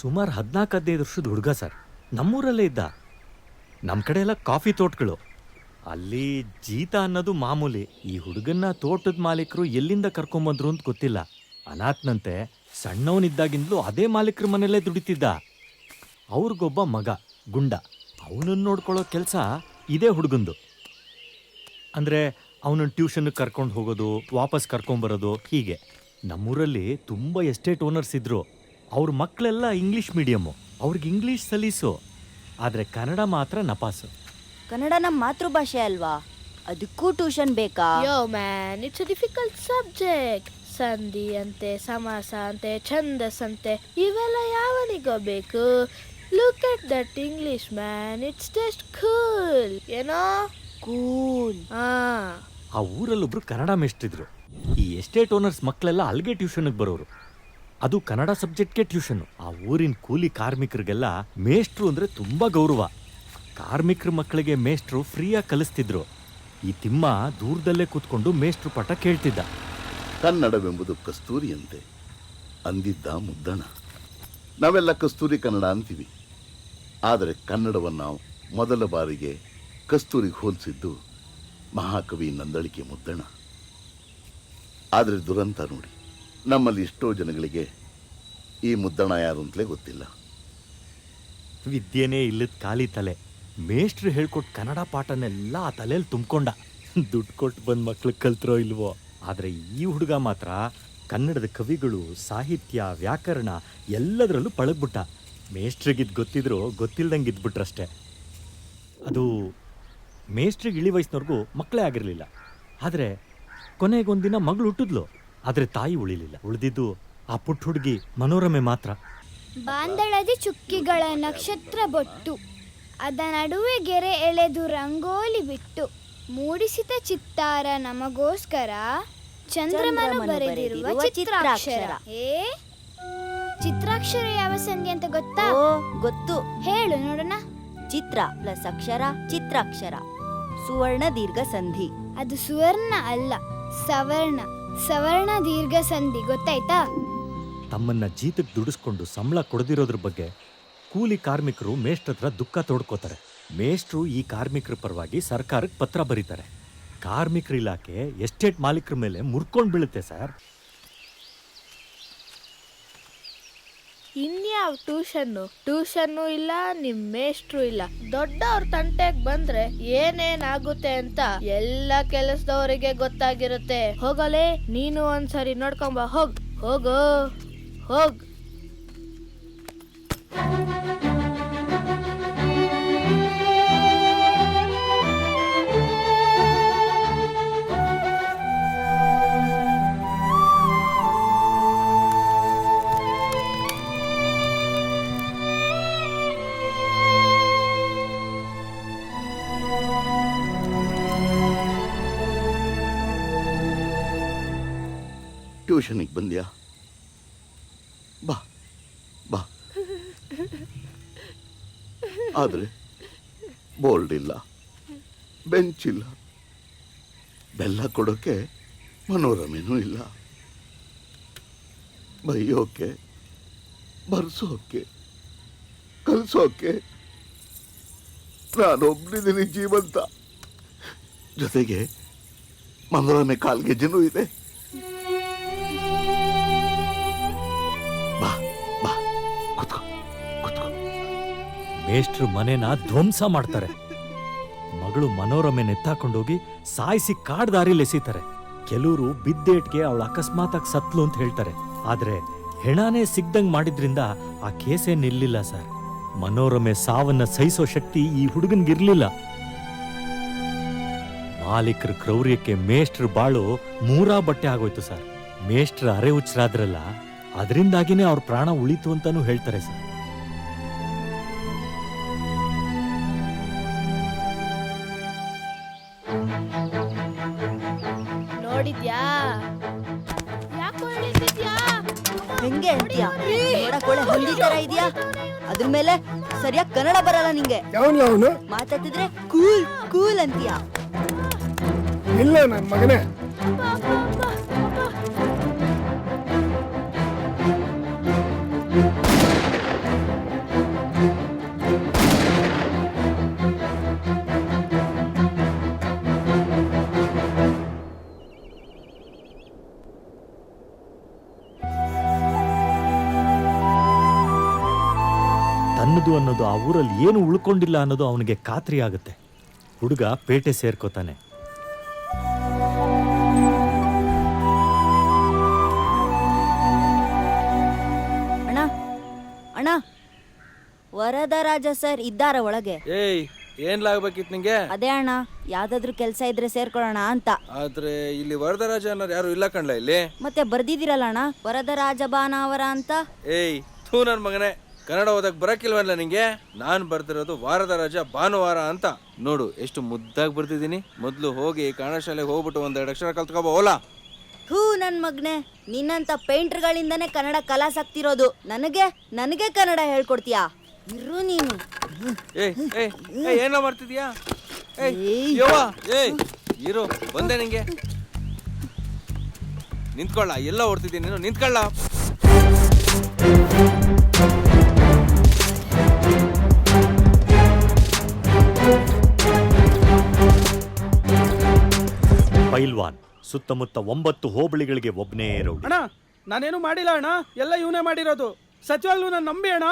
ಸುಮಾರು 14-15 ವರ್ಷದ ಹುಡುಗ ಸರ್. ನಮ್ಮೂರಲ್ಲೇ ಇದ್ದ. ನಮ್ಮ ಕಡೆ ಎಲ್ಲ ಕಾಫಿ ತೋಟಗಳು. ಅಲ್ಲಿ ಜೀತ ಅನ್ನೋದು ಮಾಮೂಲಿ. ಈ ಹುಡುಗನ್ನ ತೋಟದ ಮಾಲೀಕರು ಎಲ್ಲಿಂದ ಕರ್ಕೊಂಬಂದ್ರು ಅಂತ ಗೊತ್ತಿಲ್ಲ. ಅನಾಥ್ನಂತೆ ಸಣ್ಣವನಿದ್ದಾಗಿಂದಲೂ ಅದೇ ಮಾಲೀಕರ ಮನೆಯಲ್ಲೇ ದುಡಿತಿದ್ದ. ಅವ್ರಿಗೊಬ್ಬ ಮಗ ಗುಂಡ. ಅವನನ್ನು ನೋಡ್ಕೊಳ್ಳೋ ಕೆಲಸ ಇದೇ ಹುಡುಗಂದು. ಅಂದರೆ ಅವನನ್ನು ಟ್ಯೂಷನ್ಗೆ ಕರ್ಕೊಂಡು ಹೋಗೋದು, ವಾಪಸ್ ಕರ್ಕೊಂಬರೋದು, ಹೀಗೆ. ನಮ್ಮೂರಲ್ಲಿ ತುಂಬ ಎಸ್ಟೇಟ್ ಓನರ್ಸ್ ಇದ್ರು. ಅವ್ರ ಮಕ್ಕಳೆಲ್ಲ ಇಂಗ್ಲೀಷ್ ಮೀಡಿಯಮ್ಮು. ಅವ್ರಿಗೆ ಇಂಗ್ಲೀಷ್ ಸಲೀಸು, ಆದರೆ ಕನ್ನಡ ಮಾತ್ರ ನಪಾಸು. ಕನ್ನಡ ನಮ್ಮ ಮಾತೃಭಾಷೆ ಅಲ್ವಾ, ಅದಕ್ಕೂ ಟ್ಯೂಷನ್ ಬೇಕಾ? Yo man, it's a difficult subject. ಸಂಧಿ ಅಂತೆ, ಸಮಾಸ ಅಂತೆ, ಛಂದಸ್ ಅಂತೆ, ಇವೆಲ್ಲ ಯಾವನಿಗೋ ಬೇಕು. Look at that English man, it's just cool. ಏನೋ ಕೂಲ್. ಆ ಊರಲ್ಲೊಬ್ರು ಕನ್ನಡ ಮೇಷ್ಟ್ರಿದ್ರು. ಈ ಎಸ್ಟೇಟ್ ಓನರ್ಸ್ ಮಕ್ಕಳೆಲ್ಲ ಅಲ್ಲಿಗೆ ಟ್ಯೂಷನ್ಗೆ ಬರೋರು. ಅದು ಕನ್ನಡ ಸಬ್ಜೆಕ್ಟ್ಗೆ ಟ್ಯೂಷನ್ನು. ಆ ಊರಿನ ಕೂಲಿ ಕಾರ್ಮಿಕರಿಗೆಲ್ಲ ಮೇಷ್ಟ್ರು ಅಂದರೆ ತುಂಬ ಗೌರವ. ಕಾರ್ಮಿಕರ ಮಕ್ಕಳಿಗೆ ಮೇಷ್ಟ್ರು ಫ್ರೀಯಾಗಿ ಕಲಿಸ್ತಿದ್ರು. ಈ ತಿಮ್ಮ ದೂರದಲ್ಲೇ ಕೂತ್ಕೊಂಡು ಮೇಷ್ಟ್ರು ಪಾಠ ಕೇಳ್ತಿದ್ದ. ಕನ್ನಡವೆಂಬುದು ಕಸ್ತೂರಿಯಂತೆ ಅಂದಿದ್ದ ಮುದ್ದಣ. ನಾವೆಲ್ಲ ಕಸ್ತೂರಿ ಕನ್ನಡ ಅಂತೀವಿ. ಆದರೆ ಕನ್ನಡವನ್ನು ಮೊದಲ ಬಾರಿಗೆ ಕಸ್ತೂರಿಗೆ ಹೋಲಿಸಿದ್ದು ಮಹಾಕವಿ ನಂದಳಿಕೆ ಮುದ್ದಣ. ಆದರೆ ದುರಂತ ನೋಡಿ, ನಮ್ಮಲ್ಲಿ ಎಷ್ಟೋ ಜನಗಳಿಗೆ ಈ ಮುದ್ದಣ ಯಾರು ಅಂತಲೇ ಗೊತ್ತಿಲ್ಲ. ವಿದ್ಯೆನೇ ಇಲ್ಲದ ಖಾಲಿ ತಲೆ. ಮೇಷ್ಟ್ರು ಹೇಳ್ಕೊಟ್ಟು ಕನ್ನಡ ಪಾಠನೆಲ್ಲ ಆ ತಲೆಯಲ್ಲಿ ತುಂಬಿಕೊಂಡ. ದುಡ್ಡು ಕೊಟ್ಟು ಬಂದ ಮಕ್ಳು ಕಲ್ತ್ರೋ ಇಲ್ವೋ. ಆದರೆ ಈ ಹುಡುಗ ಮಾತ್ರ ಕನ್ನಡದ ಕವಿಗಳು, ಸಾಹಿತ್ಯ, ವ್ಯಾಕರಣ ಎಲ್ಲದರಲ್ಲೂ ಪಳಗ್ಬಿಟ್ಟ. ಮೇಷ್ಟ್ರಿಗಿದ್ದು ಗೊತ್ತಿದ್ರು ಗೊತ್ತಿಲ್ದಂಗೆ ಇದ್ಬಿಟ್ರಷ್ಟೆ. ಅದು ಮೇಷ್ಟ್ರಿಗೆ ಇಳಿ ವಯಸ್ಸಿನವ್ರಿಗೂ ಮಕ್ಕಳೇ ಆಗಿರಲಿಲ್ಲ. ಆದರೆ ಕೊನೆಗೊಂದಿನ ಮಗಳು ಹುಟ್ಟಿದ್ಲು. ಆದರೆ ತಾಯಿ ಉಳಿಲಿಲ್ಲ. ಉಳಿದಿದ್ದು ಆ ಪುಟ್ಟ ಹುಡುಗಿ ಮನೋರಮೆ ಮಾತ್ರ. ಬಾಂದಳದಿ ಚುಕ್ಕಿಗಳ ನಕ್ಷತ್ರ ಬೊಟ್ಟು, ಅದ ನಡುವೆ ಗೆರೆ ಎಳೆದು ರಂಗೋಲಿ ಬಿಟ್ಟು, ಮೂಡಿಸಿದ ಚಿತ್ತಾರ ನಮಗೋಸ್ಕರ, ಚಂದ್ರಮನು ಬರೆದಿರುವ ಚಿತ್ರಾಕ್ಷರ. ಚಿತ್ರಾಕ್ಷರ ಯಾವ ಸಂಧಿ ಅಂತ ಗೊತ್ತಾ? ಗೊತ್ತು, ಹೇಳು ನೋಡೋಣ. ಚಿತ್ರ ಪ್ಲಸ್ ಅಕ್ಷರ ಚಿತ್ರಾಕ್ಷರ. ಸುವರ್ಣ ದೀರ್ಘ ಸಂಧಿ. ಅದು ಸುವರ್ಣ ಅಲ್ಲ, ಸವರ್ಣ. ಸವರ್ಣ ದೀರ್ಘ ಸಂಧಿ ಗೊತ್ತಾಯ್ತಾ? ತಮ್ಮನ್ನ ಜೀತಕ್ಕೆ ದುಡಿಸ್ಕೊಂಡು ಸಂಬಳ ಕೊಡದಿರೋದ್ರ ಬಗ್ಗೆ ಕೂಲಿ ಕಾರ್ಮಿಕರು ಮೇಷ್ಟ್ರ ಹತ್ರ ದುಃಖ ತೋಡ್ಕೋತಾರೆ. ಮೇಷ್ಟ್ರು ಈ ಕಾರ್ಮಿಕರ ಪರವಾಗಿ ಸರ್ಕಾರಕ್ಕೆ ಪತ್ರ ಬರೀತಾರೆ. ಕಾರ್ಮಿಕರ ಇಲಾಖೆ ಎಸ್ಟೇಟ್ ಮಾಲೀಕರ ಮೇಲೆ ಮುರ್ಕೊಂಡು ಬೀಳುತ್ತೆ ಸರ್. ಇನ್ಯಾವ ಟ್ಯೂಷನ್ನು ಇಲ್ಲ, ನಿಮ್ ಮೇಷ್ಟ್ರು ಇಲ್ಲ. ದೊಡ್ಡವ್ರ ತಂಟೆಗ್ ಬಂದ್ರೆ ಏನೇನಾಗುತ್ತೆ ಅಂತ ಎಲ್ಲ ಕೆಲಸದವರಿಗೆ ಗೊತ್ತಾಗಿರುತ್ತೆ. ಹೋಗಲೇ, ನೀನು ಒಂದ್ಸರಿ ನೋಡ್ಕೊಂಬ. ಹೋಗು. ಟ್ಯೂಷನಿಗೆ ಬಂದ್ಯಾ? ಬಾ ಬಾ. ಆದರೆ ಬೋರ್ಡ್ ಇಲ್ಲ, ಬೆಂಚ್ ಇಲ್ಲ, ಬೆಲ್ಲ ಕೊಡೋಕೆ ಮನೋರಮೆನೂ ಇಲ್ಲ. ಬೈಯೋಕೆ, ಬರ್ಸೋಕೆ, ಕಲಿಸೋಕೆ ನಾನೊಬ್ಬನಿದ್ದೀನಿ ಜೀವಂತ. ಜೊತೆಗೆ ಮನೋರಮೆ ಕಾಲ್ಗೆಜ್ಜೆನೂ ಇದೆ. ಮೇಷ್ಟ್ರು ಮನೆನ ಧ್ವಂಸ ಮಾಡ್ತಾರೆ. ಮಗಳು ಮನೋರಮೆ ನೆತ್ತಾಕೊಂಡೋಗಿ ಸಾಯಿಸಿ ಕಾಡ್ ದಾರಿಲಿ ಎಸಿತಾರೆ. ಕೆಲವರು ಬಿದ್ದೇಟ್ಗೆ ಅವಳು ಅಕಸ್ಮಾತಾಗಿ ಸತ್ಲು ಅಂತ ಹೇಳ್ತಾರೆ. ಆದ್ರೆ ಹೆಣಾನೇ ಸಿಗ್ದಂಗ್ ಮಾಡಿದ್ರಿಂದ ಆ ಕೇಸೇ ನಿಲ್ಲಿಲ್ಲ ಸರ್. ಮನೋರಮೆ ಸಾವನ್ನ ಸಹಿಸೋ ಶಕ್ತಿ ಈ ಹುಡುಗನ್ಗಿರ್ಲಿಲ್ಲ. ಮಾಲೀಕರ ಕ್ರೌರ್ಯಕ್ಕೆ ಮೇಷ್ಟ್ರ ಬಾಳು ಮೂರಾ ಬಟ್ಟೆ ಆಗೋಯ್ತು ಸರ್. ಮೇಷ್ಟ್ರ ಅರೆ ಹುಚ್ಚರಾದ್ರಲ್ಲ, ಅದರಿಂದಾಗಿನೇ ಅವ್ರ ಪ್ರಾಣ ಉಳಿತು ಅಂತಾನೂ ಹೇಳ್ತಾರೆ ಸರ್. ನೋಡಿದ್ಯಾ? ಯಾಕೋ ಹೇಳಿದ್ಯಾ? ಹೆಂಗೆ ಅಂತೀಯ? ನೋಡಕ್ ಹೊಂದಿ ತರ ಇದೆಯಾ? ಅದ್ರ ಮೇಲೆ ಸರಿಯಾಗಿ ಕನ್ನಡ ಬರಲ್ಲ ನಿಂಗೆ. ಮಾತಾಡ್ತಿದ್ರೆ ಕೂಲ್ ಕೂಲ್ ಅಂತೀಯ. ಇಲ್ಲ ನನ್ನ ಮಗನೇ. ತನ್ನದು ಅನ್ನೋದು ಆ ಊರಲ್ಲಿ ಏನು ಉಳ್ಕೊಂಡಿಲ್ಲ ಅನ್ನೋದು ಅವನಿಗೆ ಖಾತ್ರಿ ಆಗುತ್ತೆ. ಹುಡುಗ ಪೇಟೆ ಸೇರ್ಕೋತಾನೆ. ಅಣ್ಣ ಅಣ್ಣ, ವರದರಾಜ ಸರ್ ಇದ್ದಾರ ಒಳಗೆ? ಏಯ್ ಏನ್ಲಾಗ್ಬೇಕಿತ್ತು ನಿಂಗೆ? ಅದೇ ಅಣ್ಣ, ಯಾವ್ದಾದ್ರು ಕೆಲ್ಸ ಇದ್ರೆ ಸೇರ್ಕೊಳ್ಳೋಣ ಅಂತ. ಆದ್ರೆ ಇಲ್ಲಿ ವರದರಾಜ ಅನ್ನೋರು ಯಾರು ಇಲ್ಲ ಕಣ್ಲ ಇಲ್ಲಿ. ಮತ್ತೆ ಬರ್ದಿದ್ದೀರಲ್ಲ ಅಣ್ಣ, ವರದರಾಜ ಬಾನಾವರ ಅಂತ. ಏಯ್ ಥೂ ನನ್ ಮಗನೇ, ಕನ್ನಡ ಓದಕ್ ಬರಕಿಲ್ವಲ್ಲ ನಿಂಗೆ? ನಾನ್ ಬರ್ದಿರೋದು ವಾರದ ರಾಜ ಭಾನುವಾರ ಅಂತ. ನೋಡು ಎಷ್ಟು ಮುದ್ದಾಗಿ ಬರ್ತಿದ್ದೀನಿ. ಮೊದ್ಲು ಹೋಗಿ ಕನ್ನಡ ಶಾಲೆಗೆ ಹೋಗ್ಬಿಟ್ಟು ಒಂದೆರಡು ಅಕ್ಷರ ಕಲ್ತ್ಕೊಬ ಓಲಾ. ಹೂ ನನ್ ಮಗ್ನೆ, ನಿನ್ನಂತ ಪೇಂಟರ್ಗಳಿಂದನೇ ಕನ್ನಡ ಕಲಾಸ್ ಆಗ್ತಿರೋದು. ನನಗೆ ಕನ್ನಡ ಹೇಳ್ಕೊಡ್ತೀಯಾ? ಇರು ನೀನು. ಏಯ್ ಏಯ್ ಏಯ್ ಏನೋ ಮಾಡ್ತಿದ್ಯಾ? ಏಯ್ ಏಯ್. ಯವ್ವ, ಏಯ್ ಇರು ಬಂದೆ ನಿಂಗೆ. ನಿಂತ್ಕೊಳ್ಳ, ಎಲ್ಲ ಓಡ್ತಿದ್ದೀನಿ ನೀನು, ನಿಂತ್ಕೊಳ್ಳ. ಪೈಲ್ವಾನ್ ಸುತ್ತಮುತ್ತ 9 ಹೋಬಳಿಗಳಿಗೆ ಒಬ್ನೇ ರೌಡಿ. ಅಣ್ಣ ನಾನೇನು ಮಾಡಿಲ್ಲ ಅಣ್ಣ, ಎಲ್ಲ ಇವನೇ ಮಾಡಿರೋದು. ಸಚಿವಾಗ್ಲೂ ನಾನು ನಂಬಿ ಅಣ್ಣ.